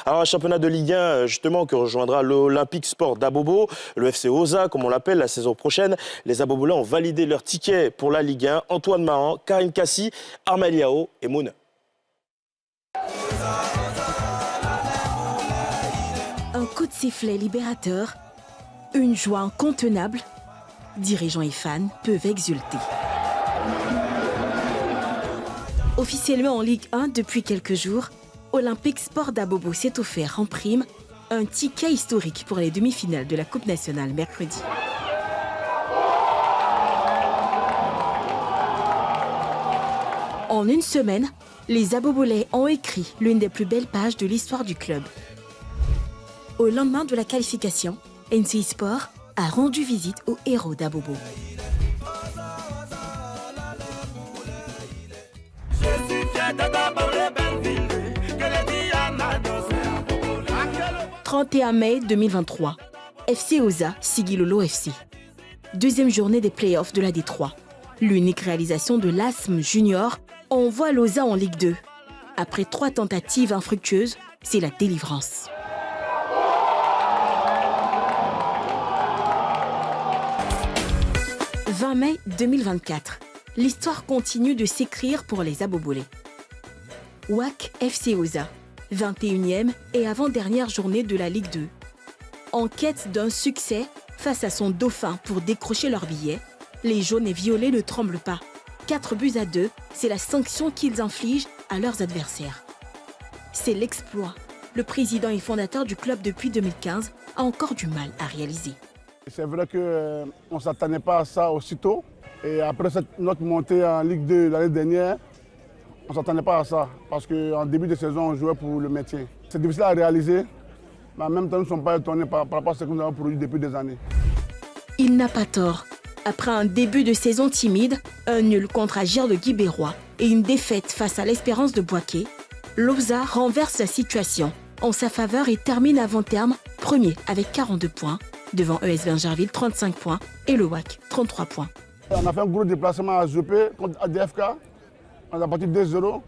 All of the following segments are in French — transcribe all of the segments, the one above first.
Alors un championnat de Ligue 1 justement que rejoindra l'Olympique Sport d'Abobo, le FC Oza comme on l'appelle la saison prochaine. Les Abobolais ont validé leur ticket pour la Ligue 1. Antoine Mahan, Karine Kassi, Armel Yao et Mouna. Un coup de sifflet libérateur, une joie incontenable. Dirigeants et fans peuvent exulter. Officiellement en Ligue 1 depuis quelques jours, Olympique Sport d'Abobo s'est offert en prime un ticket historique pour les demi-finales de la Coupe nationale mercredi. En une semaine, les Abobolais ont écrit l'une des plus belles pages de l'histoire du club. Au lendemain de la qualification, NCI Sport a rendu visite aux héros d'Abobo. « 31 mai 2023, FC Oza, Sigilolo FC. Deuxième journée des playoffs de la D3. L'unique réalisation de l'ASM Junior envoie l'Oza en Ligue 2. Après 3 tentatives infructueuses, c'est la délivrance. « 20 mai 2024. L'histoire continue de s'écrire pour les Abobolais. WAC FC Oza, 21e et avant-dernière journée de la Ligue 2. En quête d'un succès face à son dauphin pour décrocher leur billet, les jaunes et violets ne tremblent pas. 4-2, c'est la sanction qu'ils infligent à leurs adversaires. C'est l'exploit. Le président et fondateur du club depuis 2015 a encore du mal à réaliser. C'est vrai qu'on ne s'attendait pas à ça aussitôt. Et après notre montée en Ligue 2 l'année dernière, on ne s'attendait pas à ça. Parce qu'en début de saison, on jouait pour le maintien. C'est difficile à réaliser, mais en même temps, nous ne sommes pas étonnés par rapport à ce que nous avons produit depuis des années. Il n'a pas tort. Après un début de saison timide, un nul contre Agir de Guibérois et une défaite face à l'Espérance de Boaké, l'Oza renverse la situation en sa faveur et termine avant terme premier avec 42 points, devant ES Vingerville 35 points et le WAC 33 points. On a fait un gros déplacement à Zopé contre ADFK, on a battu 2-0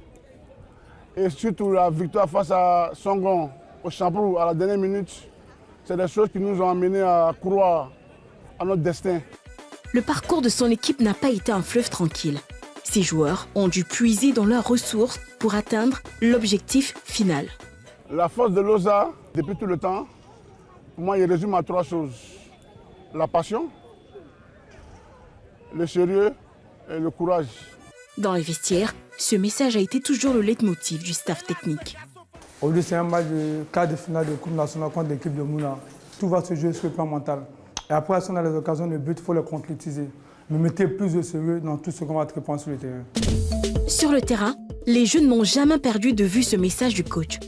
et surtout la victoire face à Songon au Champrou à la dernière minute, c'est des choses qui nous ont amenés à croire à notre destin. Le parcours de son équipe n'a pas été un fleuve tranquille. Ses joueurs ont dû puiser dans leurs ressources pour atteindre l'objectif final. La force de l'Oza, depuis tout le temps, pour moi, il résume à 3 choses. La passion, le sérieux et le courage. Dans les vestiaires, ce message a été toujours le leitmotiv du staff technique. Aujourd'hui, c'est un match de quart de finale de Coupe nationale contre l'équipe de Mouna. Tout va se jouer sur le plan mental. Et après, si on a les occasions de but, il faut les concrétiser. Mais mettez plus de sérieux dans tout ce qu'on va répondre sur le terrain. Sur le terrain, les jeunes n'ont jamais perdu de vue ce message du coach.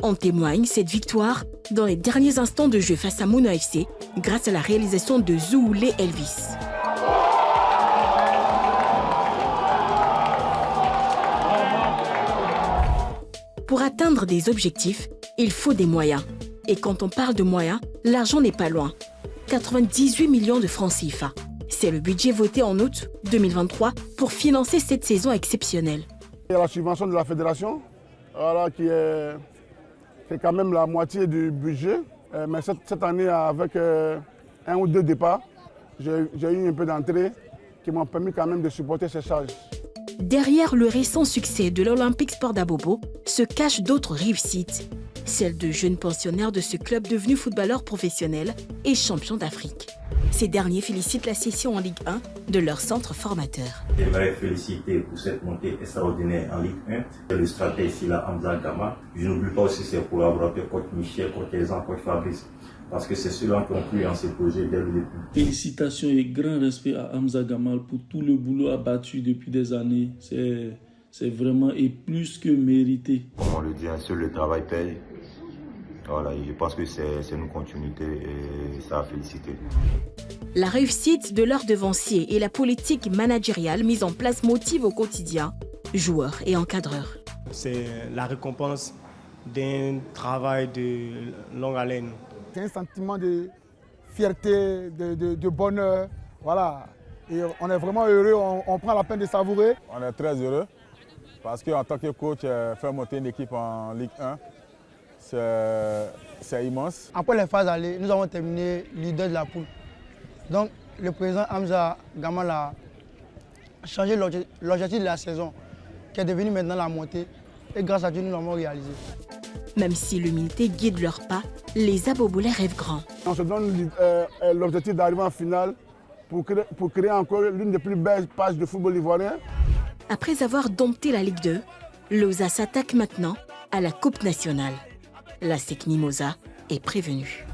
En témoigne cette victoire dans les derniers instants de jeu face à Mouna FC grâce à la réalisation de Zououlé Elvis. Pour atteindre des objectifs, il faut des moyens. Et quand on parle de moyens, l'argent n'est pas loin. 98 millions de francs CFA. C'est le budget voté en août 2023 pour financer cette saison exceptionnelle. Il y a la subvention de la fédération, voilà, qui est quand même la moitié du budget. Mais cette année, avec 1 ou 2 départs, j'ai eu un peu d'entrée qui m'ont permis quand même de supporter ces charges. Derrière le récent succès de l'Olympique Sport d'Abobo se cachent d'autres réussites. Celle de jeunes pensionnaires de ce club devenu footballeurs professionnels et champions d'Afrique. Ces derniers félicitent la session en Ligue 1 de leur centre formateur. J'aimerais féliciter pour cette montée extraordinaire en Ligue 1 le stratège Sila Hamza Gama. Je n'oublie pas aussi ses collaborateurs, coach Michel, coach Elzan, coach Fabrice, parce que c'est ceux-là qui ont cru en ce projet dès le début. Félicitations et grand respect à Hamza Gamal pour tout le boulot abattu depuis des années. C'est vraiment et plus que mérité. Comme on le dit, seul le travail paye. Voilà, je pense que c'est une continuité et ça a félicité. La réussite de leurs devanciers et la politique managériale mise en place motive au quotidien joueurs et encadreurs. C'est la récompense d'un travail de longue haleine. C'est un sentiment de fierté, de bonheur. Voilà. Et on est vraiment heureux, on prend la peine de savourer. On est très heureux parce qu'en tant que coach, faire monter une équipe en Ligue 1, c'est immense. Après les phases allées, nous avons terminé leader de la poule. Donc le président Hamza Gamal a changé l'objectif de la saison, qui est devenu maintenant la montée. Et grâce à Dieu, nous l'avons réalisé. Même si l'humilité guide leurs pas, les Abobolais rêvent grand. On se donne l'objectif d'arriver en finale pour créer encore l'une des plus belles pages de football ivoirien. Après avoir dompté la Ligue 2, l'OSA s'attaque maintenant à la Coupe nationale. La SEC Mimosa est prévenue.